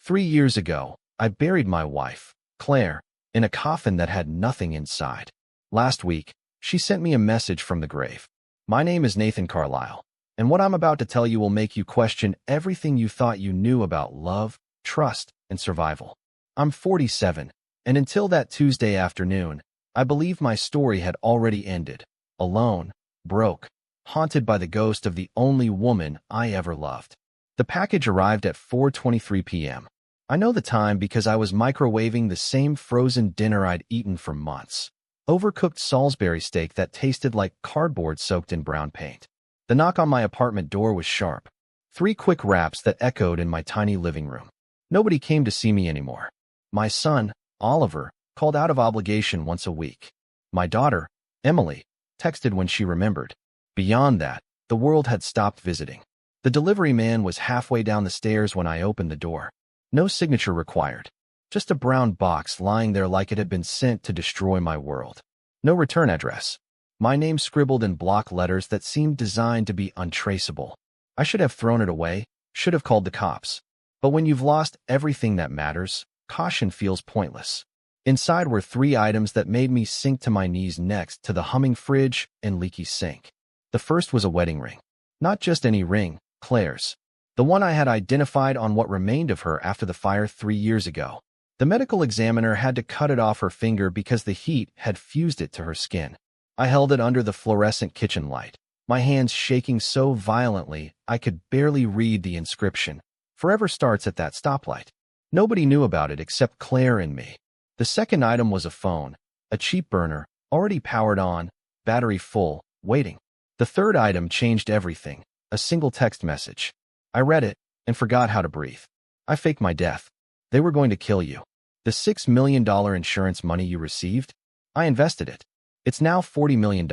3 years ago, I buried my wife, Claire, in a coffin that had nothing inside. Last week, she sent me a message from the grave. My name is Nathan Carlisle, and what I'm about to tell you will make you question everything you thought you knew about love, trust, and survival. I'm 47, and until that Tuesday afternoon, I believed my story had already ended. Alone, broke, haunted by the ghost of the only woman I ever loved. The package arrived at 4:23 p.m. I know the time because I was microwaving the same frozen dinner I'd eaten for months. Overcooked Salisbury steak that tasted like cardboard soaked in brown paint. The knock on my apartment door was sharp. 3 quick raps that echoed in my tiny living room. Nobody came to see me anymore. My son, Oliver, called out of obligation once a week. My daughter, Emily, texted when she remembered. Beyond that, the world had stopped visiting. The delivery man was halfway down the stairs when I opened the door. No signature required. Just a brown box lying there like it had been sent to destroy my world. No return address. My name scribbled in block letters that seemed designed to be untraceable. I should have thrown it away, should have called the cops. But when you've lost everything that matters, caution feels pointless. Inside were 3 items that made me sink to my knees next to the humming fridge and leaky sink. The first was a wedding ring. Not just any ring, Claire's. The one I had identified on what remained of her after the fire 3 years ago. The medical examiner had to cut it off her finger because the heat had fused it to her skin. I held it under the fluorescent kitchen light, my hands shaking so violently I could barely read the inscription. Forever starts at that stoplight. Nobody knew about it except Claire and me. The second item was a phone, a cheap burner, already powered on, battery full, waiting. The third item changed everything, a single text message. I read it and forgot how to breathe. I faked my death. They were going to kill you. The $6 million insurance money you received? I invested it. It's now $40 million.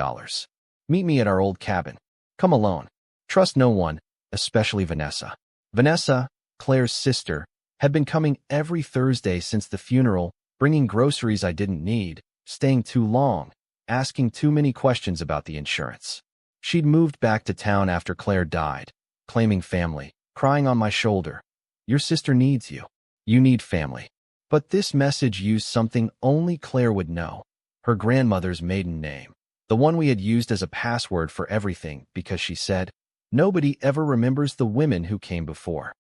Meet me at our old cabin. Come alone. Trust no one, especially Vanessa. Vanessa, Claire's sister, had been coming every Thursday since the funeral, bringing groceries I didn't need, staying too long, asking too many questions about the insurance. She'd moved back to town after Claire died, claiming family, crying on my shoulder. Your sister needs you. You need family. But this message used something only Claire would know. Her grandmother's maiden name. The one we had used as a password for everything because she said, nobody ever remembers the women who came before.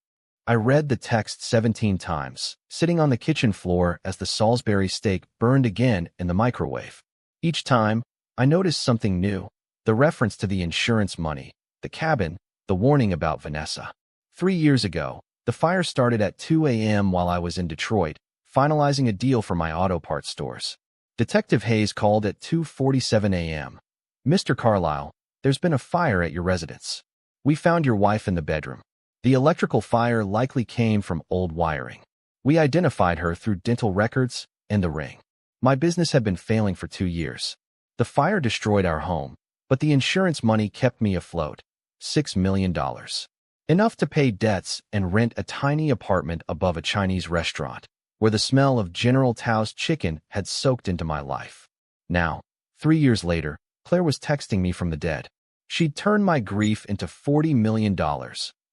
I read the text 17 times, sitting on the kitchen floor as the Salisbury steak burned again in the microwave. Each time, I noticed something new. The reference to the insurance money, the cabin, the warning about Vanessa. 3 years ago, the fire started at 2 a.m. while I was in Detroit, finalizing a deal for my auto parts stores. Detective Hayes called at 2:47 a.m. Mr. Carlisle, there's been a fire at your residence. We found your wife in the bedroom. The electrical fire likely came from old wiring. We identified her through dental records and the ring. My business had been failing for 2 years. The fire destroyed our home, but the insurance money kept me afloat. $6 million. Enough to pay debts and rent a tiny apartment above a Chinese restaurant, where the smell of General Tao's chicken had soaked into my life. Now, 3 years later, Claire was texting me from the dead. She'd turned my grief into $40 million,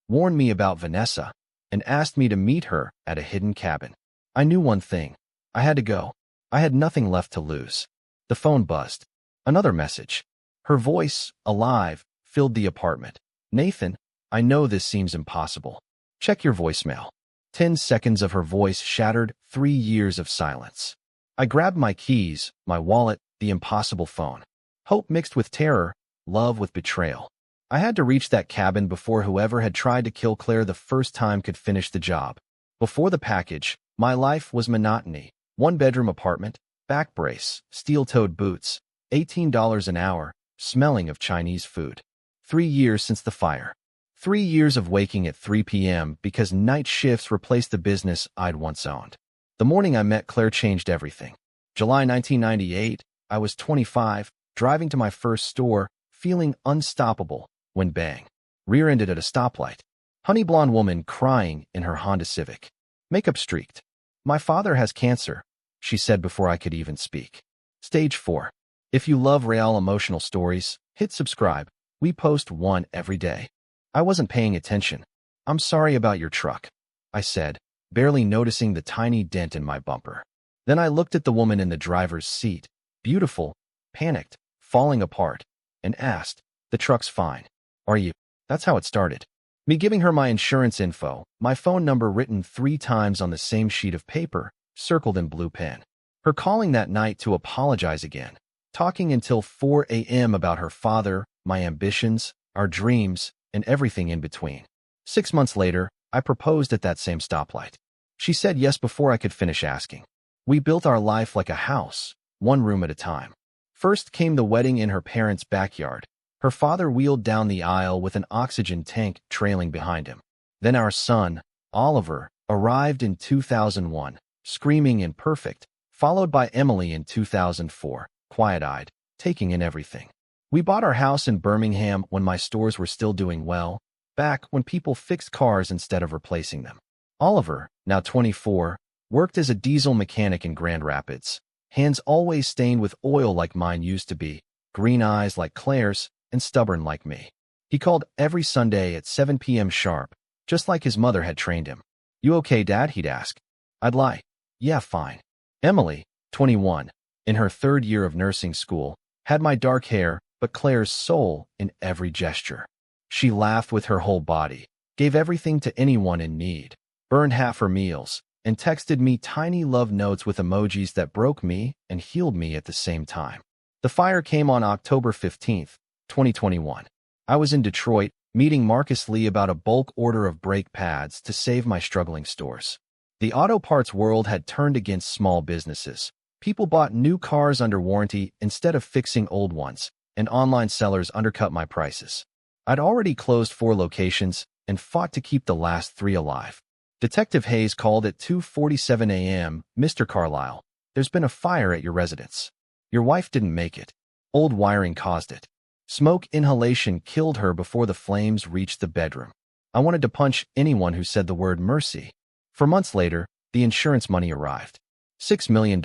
warned me about Vanessa, and asked me to meet her at a hidden cabin. I knew one thing. I had to go. I had nothing left to lose. The phone buzzed. Another message. Her voice, alive, filled the apartment. Nathan, I know this seems impossible. Check your voicemail. 10 seconds of her voice shattered 3 years of silence. I grabbed my keys, my wallet, the impossible phone. Hope mixed with terror, love with betrayal. I had to reach that cabin before whoever had tried to kill Claire the first time could finish the job. Before the package, my life was monotony. 1-bedroom apartment, back brace, steel-toed boots, $18 an hour, smelling of Chinese food. 3 years since the fire. 3 years of waking at 3 p.m. because night shifts replaced the business I'd once owned. The morning I met Claire changed everything. July 1998, I was 25, driving to my first store, feeling unstoppable, when bang. Rear-ended at a stoplight. Honey blonde woman crying in her Honda Civic. Makeup streaked. My father has cancer, she said before I could even speak. Stage 4. If you love real emotional stories, hit subscribe. We post one every day. I wasn't paying attention. I'm sorry about your truck, I said, barely noticing the tiny dent in my bumper. Then I looked at the woman in the driver's seat, beautiful, panicked, falling apart, and asked, "The truck's fine. Are you?" That's how it started. Me giving her my insurance info, my phone number written 3 times on the same sheet of paper, circled in blue pen. Her calling that night to apologize again, talking until 4 a.m. about her father, my ambitions, our dreams, and everything in between. 6 months later, I proposed at that same stoplight. She said yes before I could finish asking. We built our life like a house, one room at a time. First came the wedding in her parents' backyard. Her father wheeled down the aisle with an oxygen tank trailing behind him. Then our son, Oliver, arrived in 2001, screaming and perfect, followed by Emily in 2004, quiet-eyed, taking in everything. We bought our house in Birmingham when my stores were still doing well, back when people fixed cars instead of replacing them. Oliver, now 24, worked as a diesel mechanic in Grand Rapids, hands always stained with oil like mine used to be, green eyes like Claire's, and stubborn like me. He called every Sunday at 7 p.m. sharp, just like his mother had trained him. "You okay, Dad?" he'd ask. I'd lie. "Yeah, fine." Emily, 21, in her 3rd year of nursing school, had my dark hair, but Claire's soul in every gesture. She laughed with her whole body, gave everything to anyone in need, burned half her meals, and texted me tiny love notes with emojis that broke me and healed me at the same time. The fire came on October 15th, 2021. I was in Detroit, meeting Marcus Lee about a bulk order of brake pads to save my struggling stores. The auto parts world had turned against small businesses. People bought new cars under warranty instead of fixing old ones, and online sellers undercut my prices. I'd already closed 4 locations and fought to keep the last 3 alive. Detective Hayes called at 2:47 a.m. "Mr. Carlisle, there's been a fire at your residence. Your wife didn't make it. Old wiring caused it. Smoke inhalation killed her before the flames reached the bedroom." I wanted to punch anyone who said the word mercy. For months later, the insurance money arrived. $6 million.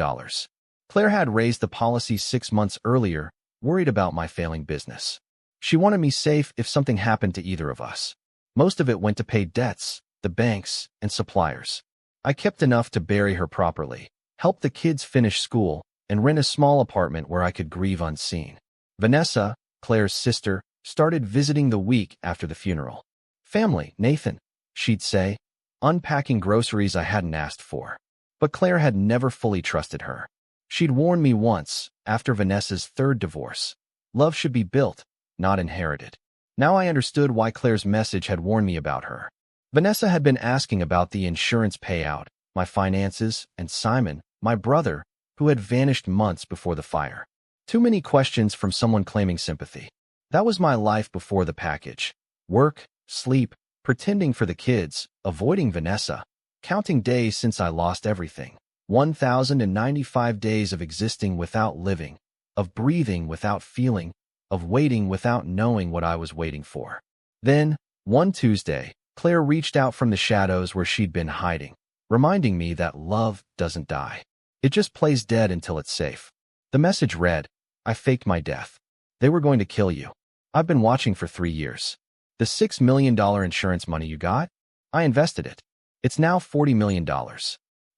Claire had raised the policy 6 months earlier, worried about my failing business. She wanted me safe if something happened to either of us. Most of it went to pay debts, the banks, and suppliers. I kept enough to bury her properly, help the kids finish school, and rent a small apartment where I could grieve unseen. Vanessa, Claire's sister, started visiting the week after the funeral. "Family, Nathan," she'd say, unpacking groceries I hadn't asked for. But Claire had never fully trusted her. She'd warned me once, after Vanessa's 3rd divorce. Love should be built, not inherited. Now I understood why Claire's message had warned me about her. Vanessa had been asking about the insurance payout, my finances, and Simon, my brother, who had vanished months before the fire. Too many questions from someone claiming sympathy. That was my life before the package. Work, sleep, pretending for the kids, avoiding Vanessa, counting days since I lost everything. 1,095 days of existing without living, of breathing without feeling, of waiting without knowing what I was waiting for. Then, one Tuesday, Claire reached out from the shadows where she'd been hiding, reminding me that love doesn't die. It just plays dead until it's safe. The message read, "I faked my death. They were going to kill you. I've been watching for 3 years. The $6 million insurance money you got? I invested it. It's now $40 million.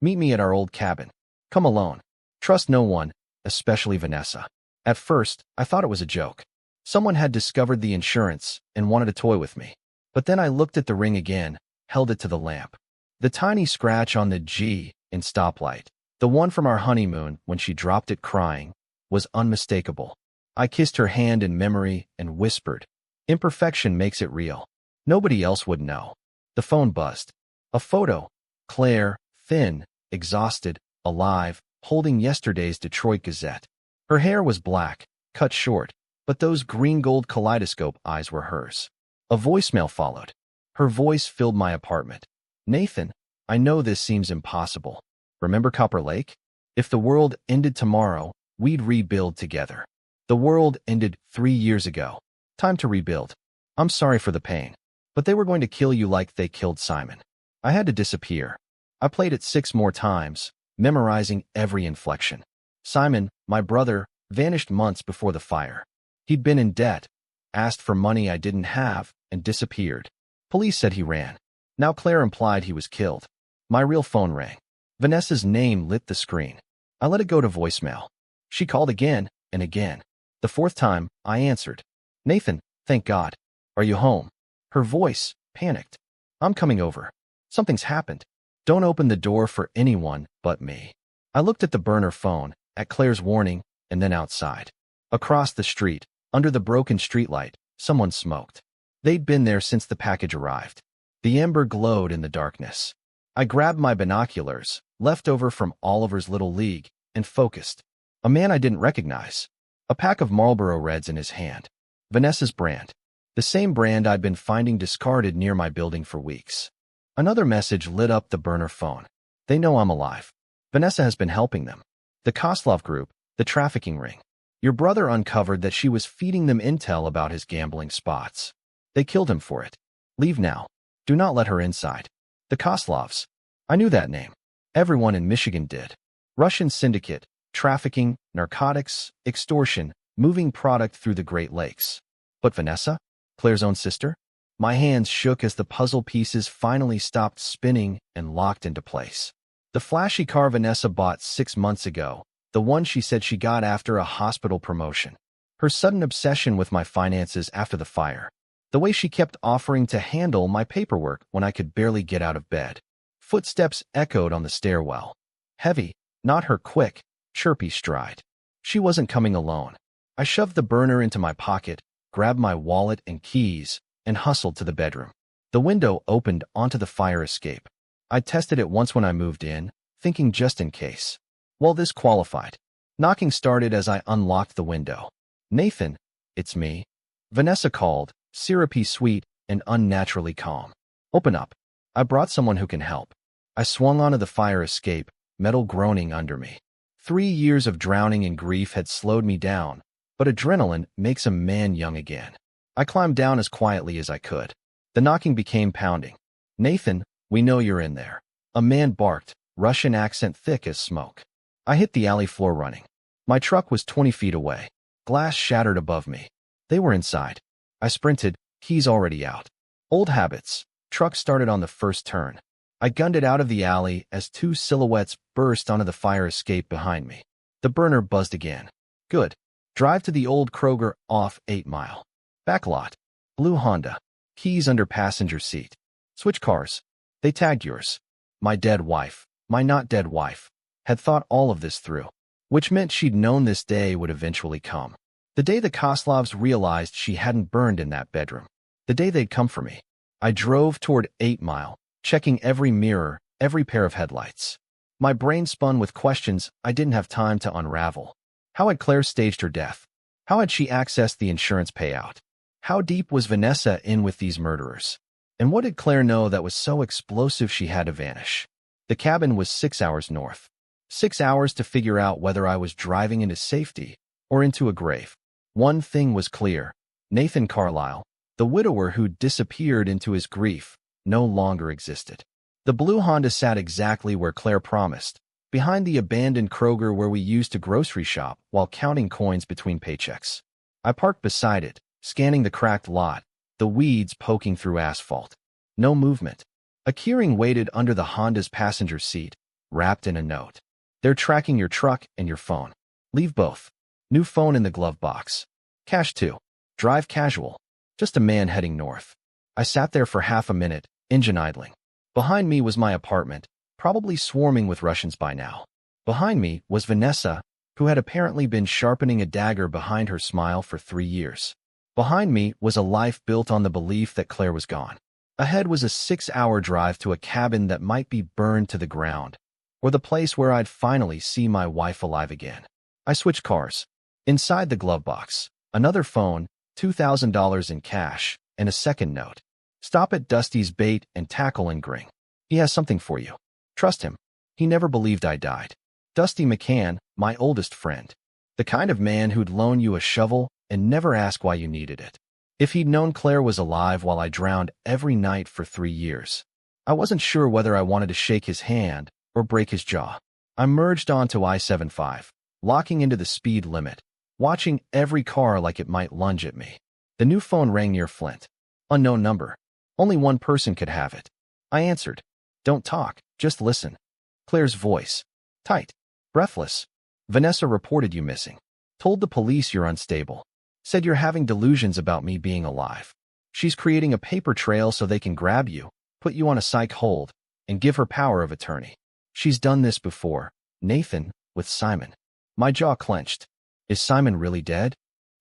Meet me at our old cabin. Come alone. Trust no one, especially Vanessa." At first, I thought it was a joke. Someone had discovered the insurance and wanted to toy with me. But then I looked at the ring again, held it to the lamp. The tiny scratch on the G in stoplight, the one from our honeymoon when she dropped it crying, was unmistakable. I kissed her hand in memory and whispered, "Imperfection makes it real. Nobody else would know." The phone buzzed. A photo. Claire, thin, exhausted, alive, holding yesterday's Detroit Gazette. Her hair was black, cut short, but those green-gold kaleidoscope eyes were hers. A voicemail followed. Her voice filled my apartment. "Nathan, I know this seems impossible. Remember Copper Lake? If the world ended tomorrow, we'd rebuild together. The world ended 3 years ago. Time to rebuild. I'm sorry for the pain, but they were going to kill you like they killed Simon." I had to disappear. I played it 6 more times, memorizing every inflection. Simon, my brother, vanished months before the fire. He'd been in debt, asked for money I didn't have, and disappeared. Police said he ran. Now Claire implied he was killed. My real phone rang. Vanessa's name lit the screen. I let it go to voicemail. She called again and again. The fourth time, I answered. Nathan, thank God. Are you home? Her voice, panicked. I'm coming over. Something's happened. Don't open the door for anyone but me. I looked at the burner phone, at Claire's warning, and then outside. Across the street, under the broken streetlight, someone smoked. They'd been there since the package arrived. The ember glowed in the darkness. I grabbed my binoculars, left over from Oliver's Little League, and focused. A man I didn't recognize. A pack of Marlboro Reds in his hand. Vanessa's brand. The same brand I'd been finding discarded near my building for weeks. Another message lit up the burner phone. They know I'm alive. Vanessa has been helping them. The Koslov group, the trafficking ring. Your brother uncovered that she was feeding them intel about his gambling spots. They killed him for it. Leave now. Do not let her inside. The Koslovs. I knew that name. Everyone in Michigan did. Russian syndicate, trafficking, narcotics, extortion, moving product through the Great Lakes. But Vanessa? Claire's own sister? My hands shook as the puzzle pieces finally stopped spinning and locked into place. The flashy car Vanessa bought 6 months ago, the one she said she got after a hospital promotion. Her sudden obsession with my finances after the fire. The way she kept offering to handle my paperwork when I could barely get out of bed. Footsteps echoed on the stairwell. Heavy, not her quick, chirpy stride. She wasn't coming alone. I shoved the burner into my pocket, grabbed my wallet and keys, and hustled to the bedroom. The window opened onto the fire escape. I tested it once when I moved in, thinking just in case. Well, this qualified. Knocking started as I unlocked the window. Nathan, it's me. Vanessa called, syrupy sweet and unnaturally calm. Open up. I brought someone who can help. I swung onto the fire escape, metal groaning under me. 3 years of drowning in grief had slowed me down, but adrenaline makes a man young again. I climbed down as quietly as I could. The knocking became pounding. Nathan, we know you're in there. A man barked, Russian accent thick as smoke. I hit the alley floor running. My truck was 20 feet away. Glass shattered above me. They were inside. I sprinted, keys already out. Old habits. Truck started on the first turn. I gunned it out of the alley as 2 silhouettes burst onto the fire escape behind me. The burner buzzed again. Good. Drive to the old Kroger off 8 Mile. Back lot. Blue Honda. Keys under passenger seat. Switch cars. They tagged yours. My dead wife, my not dead wife, had thought all of this through, which meant she'd known this day would eventually come. The day the Koslovs realized she hadn't burned in that bedroom. The day they'd come for me. I drove toward 8 Mile, checking every mirror, every pair of headlights. My brain spun with questions I didn't have time to unravel. How had Claire staged her death? How had she accessed the insurance payout? How deep was Vanessa in with these murderers? And what did Claire know that was so explosive she had to vanish? The cabin was 6 hours north. 6 hours to figure out whether I was driving into safety or into a grave. One thing was clear. Nathan Carlisle, the widower who disappeared into his grief, no longer existed. The blue Honda sat exactly where Claire promised, behind the abandoned Kroger where we used to grocery shop while counting coins between paychecks. I parked beside it, scanning the cracked lot, the weeds poking through asphalt. No movement. A keyring waited under the Honda's passenger seat, wrapped in a note. They're tracking your truck and your phone. Leave both. New phone in the glove box. Cash too. Drive casual. Just a man heading north. I sat there for half a minute, engine idling. Behind me was my apartment, probably swarming with Russians by now. Behind me was Vanessa, who had apparently been sharpening a dagger behind her smile for 3 years. Behind me was a life built on the belief that Claire was gone. Ahead was a 6-hour drive to a cabin that might be burned to the ground, or the place where I'd finally see my wife alive again. I switched cars. Inside the glove box, another phone, $2,000 in cash, and a second note. Stop at Dusty's Bait and Tackle in Gring. He has something for you. Trust him. He never believed I died. Dusty McCann, my oldest friend. The kind of man who'd loan you a shovel and never ask why you needed it. If he'd known Claire was alive while I drowned every night for 3 years, I wasn't sure whether I wanted to shake his hand or break his jaw. I merged onto I-75, locking into the speed limit, watching every car like it might lunge at me. The new phone rang near Flint. Unknown number. Only one person could have it. I answered. Don't talk, just listen. Claire's voice. Tight. Breathless. Vanessa reported you missing. Told the police you're unstable. Said you're having delusions about me being alive. She's creating a paper trail so they can grab you, put you on a psych hold, and give her power of attorney. She's done this before, Nathan, with Simon. My jaw clenched. Is Simon really dead?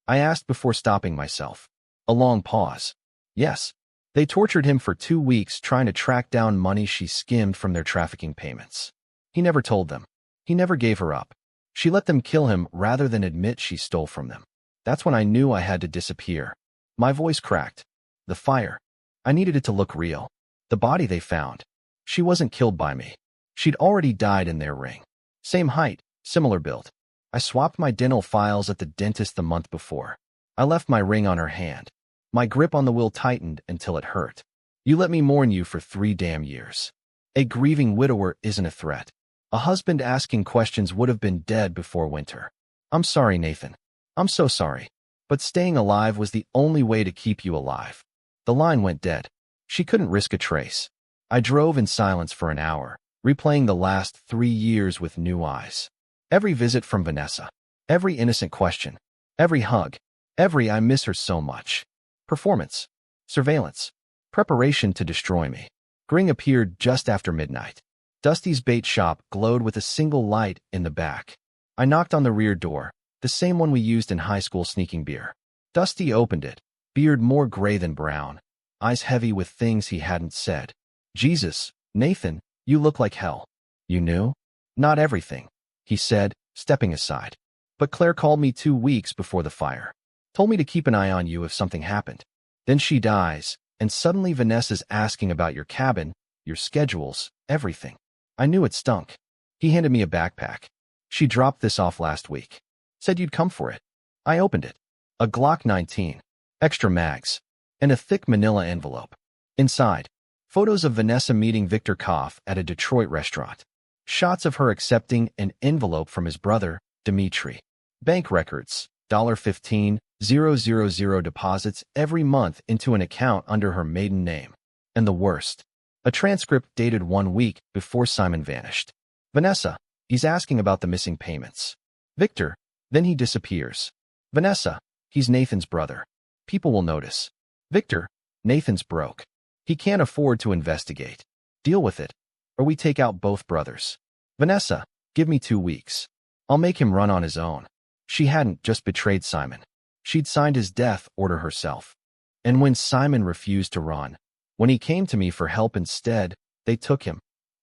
I asked before stopping myself. A long pause. Yes. They tortured him for 2 weeks trying to track down money she skimmed from their trafficking payments. He never told them. He never gave her up. She let them kill him rather than admit she stole from them. That's when I knew I had to disappear. My voice cracked. The fire. I needed it to look real. The body they found. She wasn't killed by me. She'd already died in their ring. Same height, similar build. I swapped my dental files at the dentist the month before. I left my ring on her hand. My grip on the will tightened until it hurt. You let me mourn you for 3 damn years. A grieving widower isn't a threat. A husband asking questions would have been dead before winter. I'm sorry, Nathan. I'm so sorry. But staying alive was the only way to keep you alive. The line went dead. She couldn't risk a trace. I drove in silence for an hour, replaying the last 3 years with new eyes. Every visit from Vanessa. Every innocent question. Every hug. Every I miss her so much. Performance. Surveillance. Preparation to destroy me. Gring appeared just after midnight. Dusty's bait shop glowed with a single light in the back. I knocked on the rear door, the same one we used in high school sneaking beer. Dusty opened it, beard more gray than brown, eyes heavy with things he hadn't said. Jesus, Nathan, you look like hell. You knew? Not everything, he said, stepping aside. But Claire called me 2 weeks before the fire. Told me to keep an eye on you if something happened. Then she dies, and suddenly Vanessa's asking about your cabin, your schedules, everything. I knew it stunk. He handed me a backpack. She dropped this off last week. Said you'd come for it. I opened it. A Glock 19, extra mags, and a thick manila envelope. Inside, photos of Vanessa meeting Victor Koff at a Detroit restaurant. Shots of her accepting an envelope from his brother, Dimitri. Bank records, $15,000 deposits every month into an account under her maiden name. And the worst, a transcript dated 1 week before Simon vanished. Vanessa, he's asking about the missing payments. Victor, then he disappears. Vanessa, he's Nathan's brother. People will notice. Victor, Nathan's broke. He can't afford to investigate. Deal with it, or we take out both brothers. Vanessa, give me 2 weeks. I'll make him run on his own. She hadn't just betrayed Simon. She'd signed his death order herself. And when Simon refused to run, when he came to me for help instead, they took him.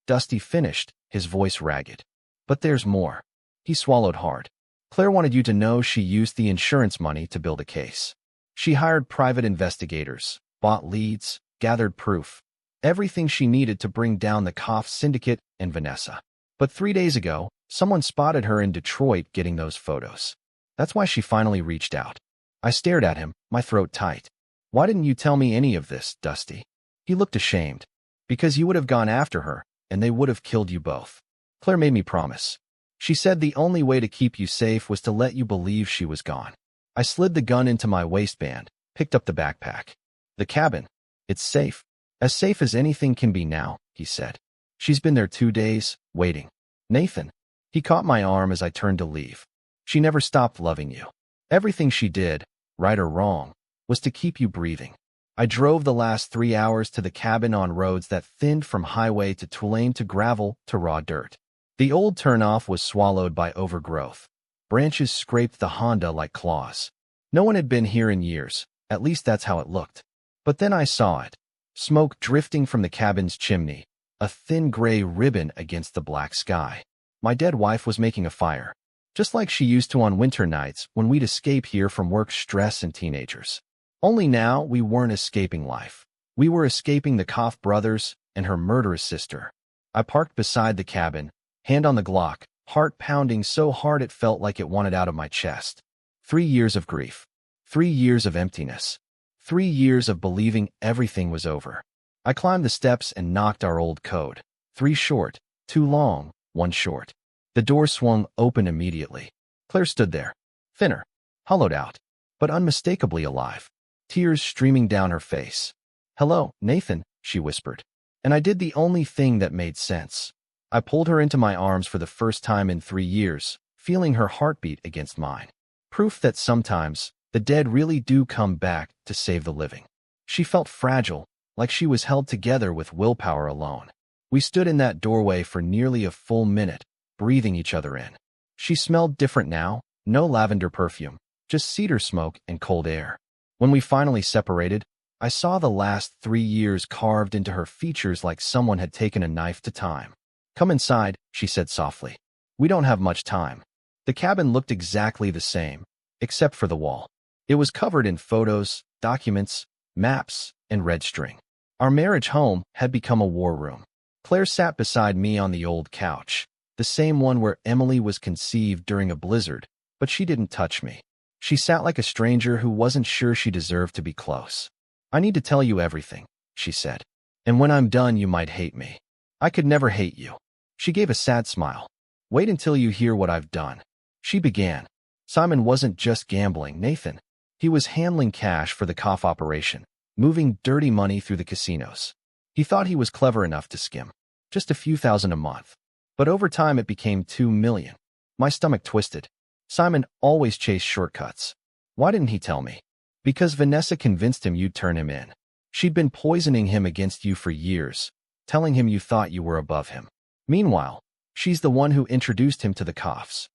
Dusty finished, his voice ragged. But there's more. He swallowed hard. Claire wanted you to know she used the insurance money to build a case. She hired private investigators, bought leads, gathered proof. Everything she needed to bring down the Koff syndicate and Vanessa. But 3 days ago, someone spotted her in Detroit getting those photos. That's why she finally reached out. I stared at him, my throat tight. Why didn't you tell me any of this, Dusty? He looked ashamed. Because you would have gone after her, and they would have killed you both. Claire made me promise. She said the only way to keep you safe was to let you believe she was gone. I slid the gun into my waistband, picked up the backpack. The cabin. It's safe. As safe as anything can be now, he said. She's been there 2 days, waiting. Nathan. He caught my arm as I turned to leave. She never stopped loving you. Everything she did, right or wrong, was to keep you breathing. I drove the last 3 hours to the cabin on roads that thinned from highway to Tulane to gravel to raw dirt. The old turnoff was swallowed by overgrowth. Branches scraped the Honda like claws. No one had been here in years, at least that's how it looked. But then I saw it. Smoke drifting from the cabin's chimney, a thin gray ribbon against the black sky. My dead wife was making a fire, just like she used to on winter nights when we'd escape here from work stress and teenagers. Only now we weren't escaping life. We were escaping the Koff brothers and her murderous sister. I parked beside the cabin, hand on the Glock, heart pounding so hard it felt like it wanted out of my chest. 3 years of grief. 3 years of emptiness. 3 years of believing everything was over. I climbed the steps and knocked our old code. 3 short, 2 long, 1 short. The door swung open immediately. Claire stood there, thinner, hollowed out, but unmistakably alive, tears streaming down her face. "Hello, Nathan," she whispered. And I did the only thing that made sense. I pulled her into my arms for the first time in 3 years, feeling her heartbeat against mine. Proof that sometimes the dead really do come back to save the living. She felt fragile, like she was held together with willpower alone. We stood in that doorway for nearly a full minute, breathing each other in. She smelled different now, no lavender perfume, just cedar smoke and cold air. When we finally separated, I saw the last 3 years carved into her features like someone had taken a knife to time. "Come inside," she said softly. "We don't have much time." The cabin looked exactly the same, except for the wall. It was covered in photos, documents, maps, and red string. Our marriage home had become a war room. Claire sat beside me on the old couch, the same one where Emily was conceived during a blizzard, but she didn't touch me. She sat like a stranger who wasn't sure she deserved to be close. "I need to tell you everything," she said. "And when I'm done, you might hate me." "I could never hate you." She gave a sad smile. "Wait until you hear what I've done." She began. Simon wasn't just gambling, Nathan. He was handling cash for the cough operation, moving dirty money through the casinos. He thought he was clever enough to skim just a few thousand a month. But over time it became 2 million. My stomach twisted. Simon always chased shortcuts. Why didn't he tell me? Because Vanessa convinced him you'd turn him in. She'd been poisoning him against you for years, telling him you thought you were above him. Meanwhile, she's the one who introduced him to the coughs.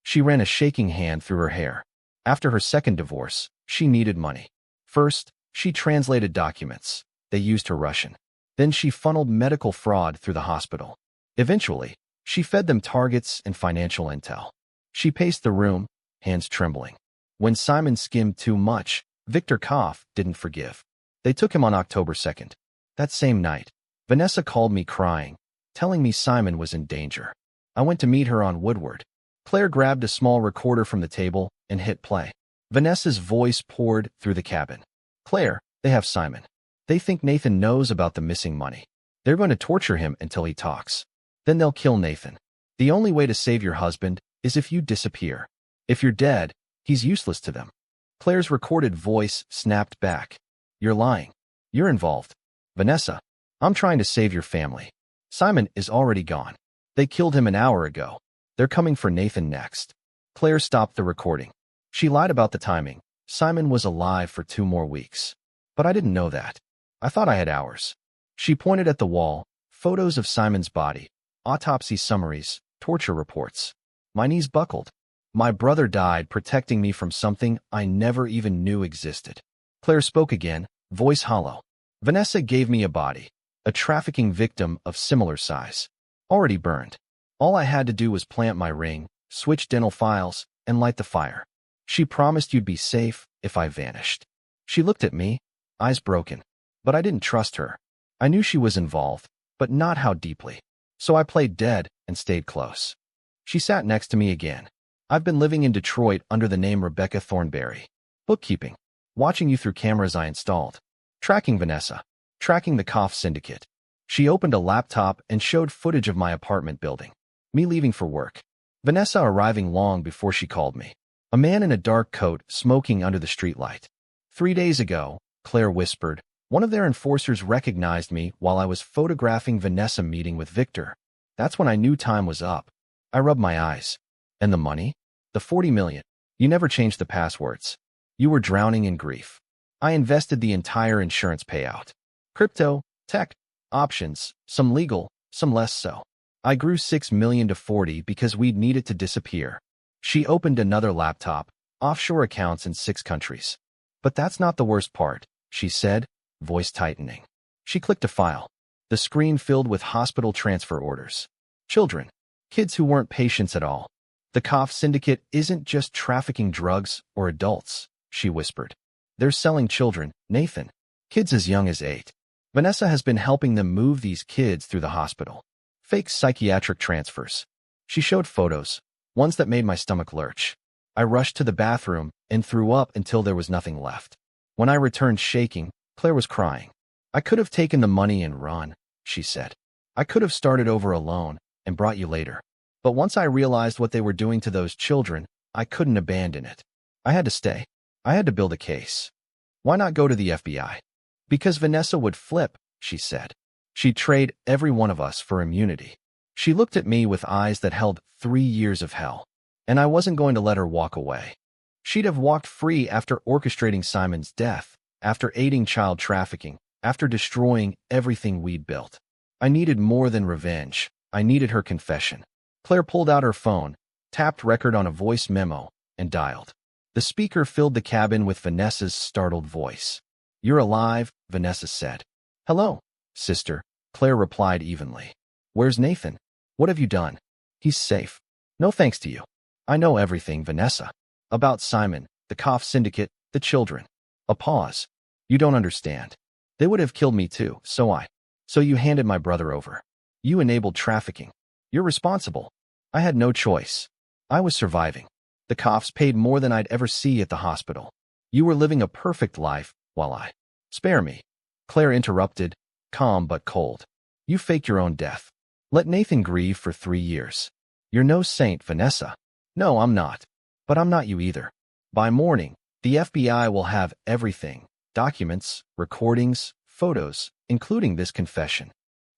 She ran a shaking hand through her hair. After her second divorce, she needed money. First, she translated documents. They used her Russian. Then she funneled medical fraud through the hospital. Eventually, she fed them targets and financial intel. She paced the room, hands trembling. When Simon skimmed too much, Victor Koff didn't forgive. They took him on October 2nd. That same night, Vanessa called me crying, telling me Simon was in danger. I went to meet her on Woodward. Claire grabbed a small recorder from the table and hit play. Vanessa's voice poured through the cabin. "Claire, they have Simon. They think Nathan knows about the missing money. They're going to torture him until he talks. Then they'll kill Nathan. The only way to save your husband is if you disappear. If you're dead, he's useless to them." Claire's recorded voice snapped back. "You're lying. You're involved. Vanessa, I'm trying to save your family. Simon is already gone. They killed him an hour ago. They're coming for Nathan next." Claire stopped the recording. She lied about the timing. Simon was alive for 2 more weeks. But I didn't know that. I thought I had hours. She pointed at the wall, photos of Simon's body, autopsy summaries, torture reports. My knees buckled. My brother died protecting me from something I never even knew existed. Claire spoke again, voice hollow. "Vanessa gave me a body, a trafficking victim of similar size. Already burned. All I had to do was plant my ring, switch dental files, and light the fire. She promised you'd be safe if I vanished." She looked at me, eyes broken. But I didn't trust her. I knew she was involved, but not how deeply. So I played dead and stayed close. She sat next to me again. "I've been living in Detroit under the name Rebecca Thornberry. Bookkeeping. Watching you through cameras I installed. Tracking Vanessa. Tracking the Koff syndicate." She opened a laptop and showed footage of my apartment building. Me leaving for work. Vanessa arriving long before she called me. A man in a dark coat smoking under the streetlight. 3 days ago, Claire whispered, one of their enforcers recognized me while I was photographing Vanessa meeting with Victor. That's when I knew time was up. I rubbed my eyes. "And the money? The 40 million. You never changed the passwords. You were drowning in grief. I invested the entire insurance payout. Crypto, tech, options, some legal, some less so. I grew 6 million to 40 because we'd needed to disappear." She opened another laptop, offshore accounts in 6 countries. "But that's not the worst part," she said, voice tightening. She clicked a file. The screen filled with hospital transfer orders. Children. Kids who weren't patients at all. "The Koff syndicate isn't just trafficking drugs or adults," she whispered. "They're selling children, Nathan. Kids as young as 8. Vanessa has been helping them move these kids through the hospital. Fake psychiatric transfers." She showed photos, ones that made my stomach lurch. I rushed to the bathroom and threw up until there was nothing left. When I returned shaking, Claire was crying. "I could have taken the money and run," she said. "I could have started over alone and brought you later. But once I realized what they were doing to those children, I couldn't abandon it. I had to stay. I had to build a case." "Why not go to the FBI?" "Because Vanessa would flip," she said. She'd trade every one of us for immunity. She looked at me with eyes that held 3 years of hell, and I wasn't going to let her walk away. She'd have walked free after orchestrating Simon's death, after aiding child trafficking, after destroying everything we'd built. I needed more than revenge. I needed her confession. Claire pulled out her phone, tapped record on a voice memo, and dialed. The speaker filled the cabin with Vanessa's startled voice. "You're alive," Vanessa said. "Hello, sister," Claire replied evenly. "Where's Nathan? What have you done?" "He's safe. No thanks to you. I know everything, Vanessa. About Simon, the Koff syndicate, the children." A pause. "You don't understand. They would have killed me too, So you handed my brother over. You enabled trafficking. You're responsible. I had no choice. I was surviving. The Koffs paid more than I'd ever see at the hospital. You were living a perfect life while I—" "Spare me," Claire interrupted, calm but cold. "You faked your own death. Let Nathan grieve for 3 years. You're no saint, Vanessa." "No, I'm not. But I'm not you either. By morning, the FBI will have everything. Documents, recordings, photos, including this confession."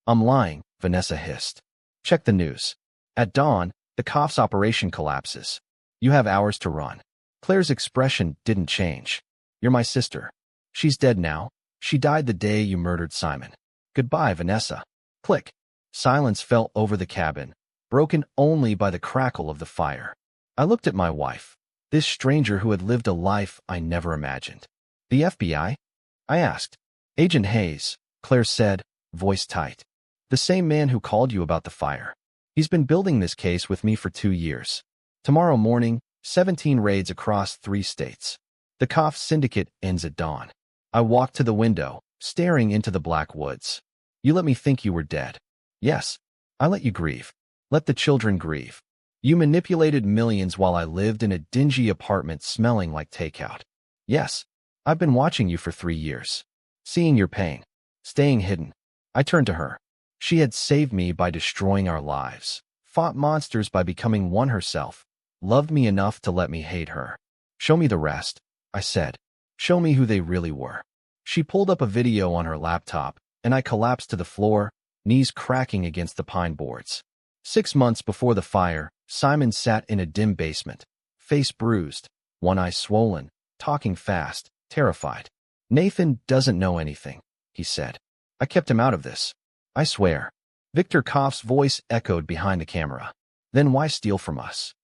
"I'm lying," Vanessa hissed. "Check the news. At dawn, the Koff's operation collapses. You have hours to run." Claire's expression didn't change. "You're my sister. She's dead now. She died the day you murdered Simon. Goodbye, Vanessa." Click. Silence fell over the cabin, broken only by the crackle of the fire. I looked at my wife, this stranger who had lived a life I never imagined. "The FBI?" I asked. "Agent Hayes," Claire said, voice tight. "The same man who called you about the fire. He's been building this case with me for 2 years. Tomorrow morning, 17 raids across 3 states. The Koff syndicate ends at dawn." I walked to the window, staring into the black woods. "You let me think you were dead." "Yes. I let you grieve. Let the children grieve. You manipulated millions while I lived in a dingy apartment smelling like takeout." "Yes. I've been watching you for 3 years. Seeing your pain. Staying hidden." I turned to her. She had saved me by destroying our lives, fought monsters by becoming one herself, loved me enough to let me hate her. "Show me the rest," I said. "Show me who they really were." She pulled up a video on her laptop, and I collapsed to the floor, knees cracking against the pine boards. 6 months before the fire, Simon sat in a dim basement, face bruised, one eye swollen, talking fast, terrified. "Nathan doesn't know anything," he said. "I kept him out of this. I swear." Victor Koff's voice echoed behind the camera. "Then why steal from us?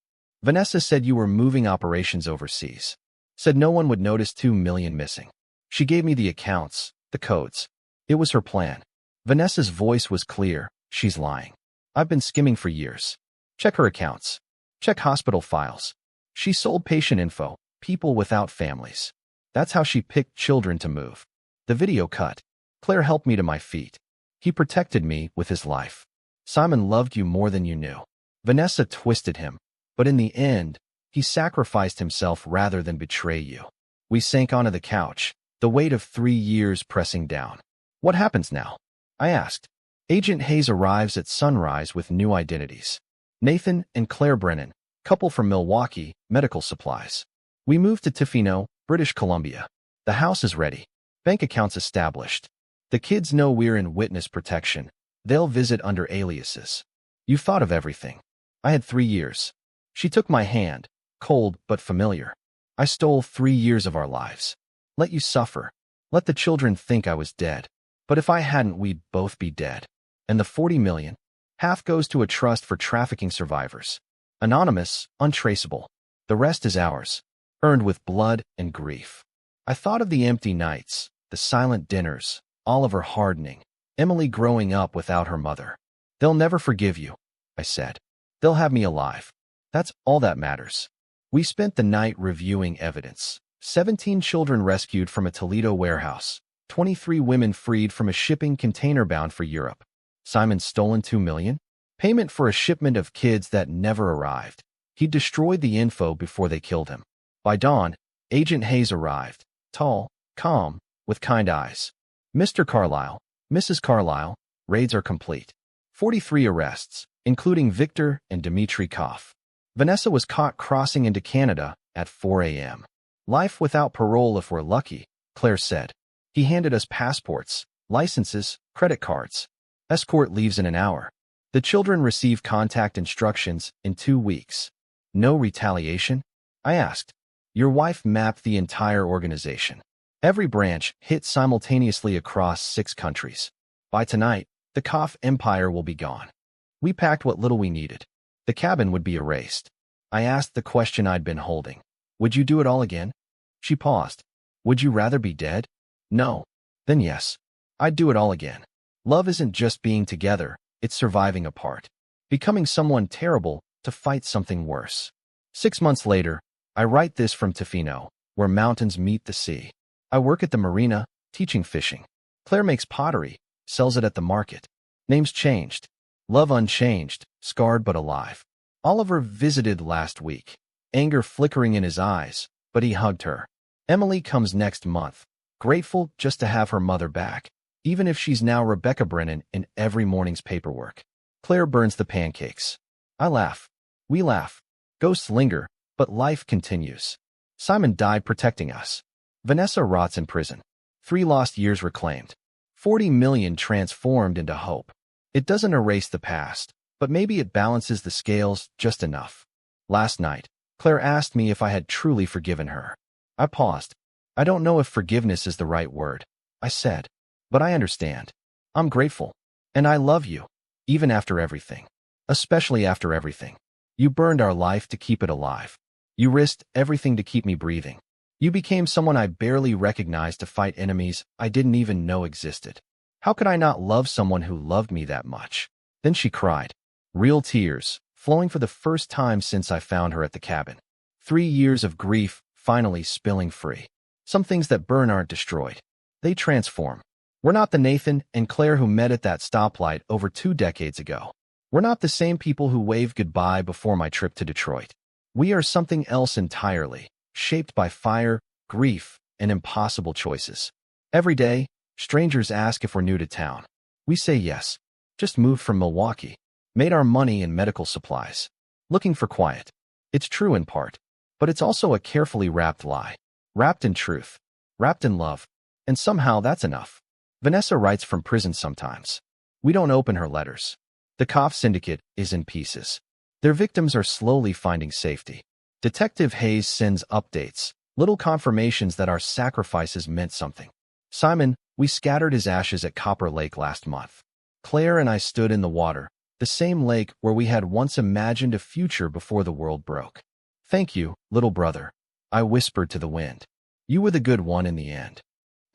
Vanessa said you were moving operations overseas. Said no one would notice 2 million missing. She gave me the accounts, the codes. It was her plan." Vanessa's voice was clear. "She's lying. I've been skimming for years. Check her accounts. Check hospital files. She sold patient info, people without families. That's how she picked children to move." The video cut. Claire helped me to my feet. "He protected me with his life. Simon loved you more than you knew. Vanessa twisted him, but in the end, he sacrificed himself rather than betray you." We sank onto the couch, the weight of 3 years pressing down. "What happens now?" I asked. Agent Hayes arrives at sunrise with new identities. Nathan and Claire Brennan, couple from Milwaukee, medical supplies. We moved to Tofino, British Columbia. The house is ready. Bank accounts established. The kids know we're in witness protection. They'll visit under aliases. "You thought of everything. I had 3 years." She took my hand, cold but familiar. "I stole 3 years of our lives. Let you suffer. Let the children think I was dead. But if I hadn't, we'd both be dead. And the 40 million? Half goes to a trust for trafficking survivors. Anonymous, untraceable. The rest is ours, earned with blood and grief." I thought of the empty nights, the silent dinners, Oliver hardening, Emily growing up without her mother. "They'll never forgive you," I said. "They'll have me alive. That's all that matters." We spent the night reviewing evidence. 17 children rescued from a Toledo warehouse. 23 women freed from a shipping container bound for Europe. Simon's stolen 2 million? Payment for a shipment of kids that never arrived. He destroyed the info before they killed him. By dawn, Agent Hayes arrived, tall, calm, with kind eyes. "Mr. Carlyle, Mrs. Carlyle, raids are complete. 43 arrests, including Victor and Dmitry Koff. Vanessa was caught crossing into Canada at 4 a.m. Life without parole if we're lucky," Claire said. "He handed us passports, licenses, credit cards. Escort leaves in an hour. The children receive contact instructions in 2 weeks. No retaliation? I asked. Your wife mapped the entire organization. Every branch hit simultaneously across 6 countries. By tonight, the Koff empire will be gone. We packed what little we needed. The cabin would be erased. I asked the question I'd been holding. Would you do it all again? She paused. Would you rather be dead? No. Then yes. I'd do it all again. Love isn't just being together, it's surviving apart. Becoming someone terrible to fight something worse. 6 months later, I write this from Tofino, where mountains meet the sea. I work at the marina, teaching fishing. Claire makes pottery, sells it at the market. Names changed. Love unchanged, scarred but alive. Oliver visited last week, anger flickering in his eyes, but he hugged her. Emily comes next month, grateful just to have her mother back, even if she's now Rebecca Brennan in every morning's paperwork. Claire burns the pancakes. I laugh. We laugh. Ghosts linger, but life continues. Simon died protecting us. Vanessa rots in prison. 3 lost years reclaimed. 40 million transformed into hope. It doesn't erase the past, but maybe it balances the scales just enough. Last night, Claire asked me if I had truly forgiven her. I paused. I don't know if forgiveness is the right word. I said, but I understand. I'm grateful. And I love you. Even after everything. Especially after everything. You burned our life to keep it alive. You risked everything to keep me breathing. You became someone I barely recognized to fight enemies I didn't even know existed. How could I not love someone who loved me that much? Then she cried. Real tears, flowing for the first time since I found her at the cabin. 3 years of grief finally spilling free. Some things that burn aren't destroyed. They transform. We're not the Nathan and Claire who met at that stoplight over 2 decades ago. We're not the same people who waved goodbye before my trip to Detroit. We are something else entirely, shaped by fire, grief, and impossible choices. Every day, strangers ask if we're new to town. We say yes. Just moved from Milwaukee. Made our money in medical supplies. Looking for quiet. It's true in part, but it's also a carefully wrapped lie. Wrapped in truth. Wrapped in love. And somehow that's enough. Vanessa writes from prison sometimes. We don't open her letters. The Koff syndicate is in pieces. Their victims are slowly finding safety. Detective Hayes sends updates, little confirmations that our sacrifices meant something. Simon, we scattered his ashes at Copper Lake last month. Claire and I stood in the water, the same lake where we had once imagined a future before the world broke. Thank you, little brother. I whispered to the wind. You were the good one in the end.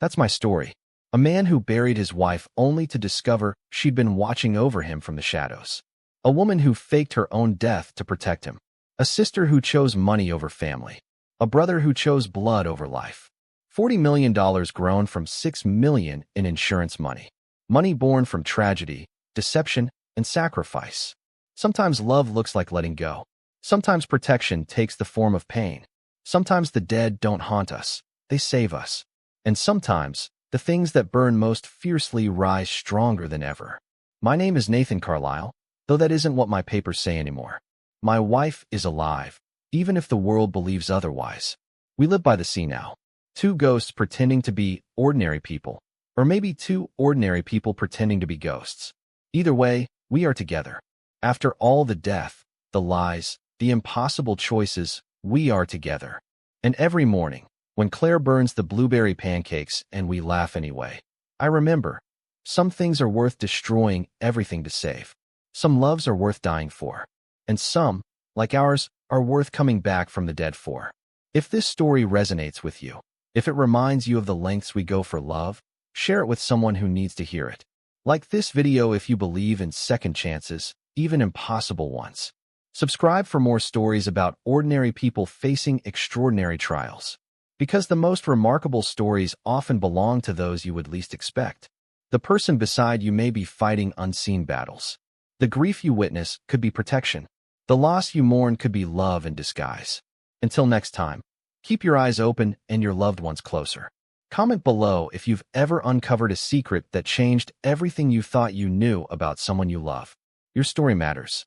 That's my story. A man who buried his wife only to discover she'd been watching over him from the shadows. A woman who faked her own death to protect him. A sister who chose money over family. A brother who chose blood over life. $40 million grown from $6 million in insurance money. Money born from tragedy, deception, and sacrifice. Sometimes love looks like letting go. Sometimes protection takes the form of pain. Sometimes the dead don't haunt us. They save us. And sometimes, the things that burn most fiercely rise stronger than ever. My name is Nathan Carlisle, though that isn't what my papers say anymore. My wife is alive, even if the world believes otherwise. We live by the sea now. 2 ghosts pretending to be ordinary people, or maybe 2 ordinary people pretending to be ghosts. Either way, we are together. After all the death, the lies, the impossible choices, we are together. And every morning, when Claire burns the blueberry pancakes and we laugh anyway, I remember, some things are worth destroying everything to save. Some loves are worth dying for. And some, like ours, are worth coming back from the dead for. If this story resonates with you, if it reminds you of the lengths we go for love, share it with someone who needs to hear it. Like this video if you believe in second chances, even impossible ones. Subscribe for more stories about ordinary people facing extraordinary trials. Because the most remarkable stories often belong to those you would least expect. The person beside you may be fighting unseen battles. The grief you witness could be protection. The loss you mourn could be love in disguise. Until next time, keep your eyes open and your loved ones closer. Comment below if you've ever uncovered a secret that changed everything you thought you knew about someone you love. Your story matters.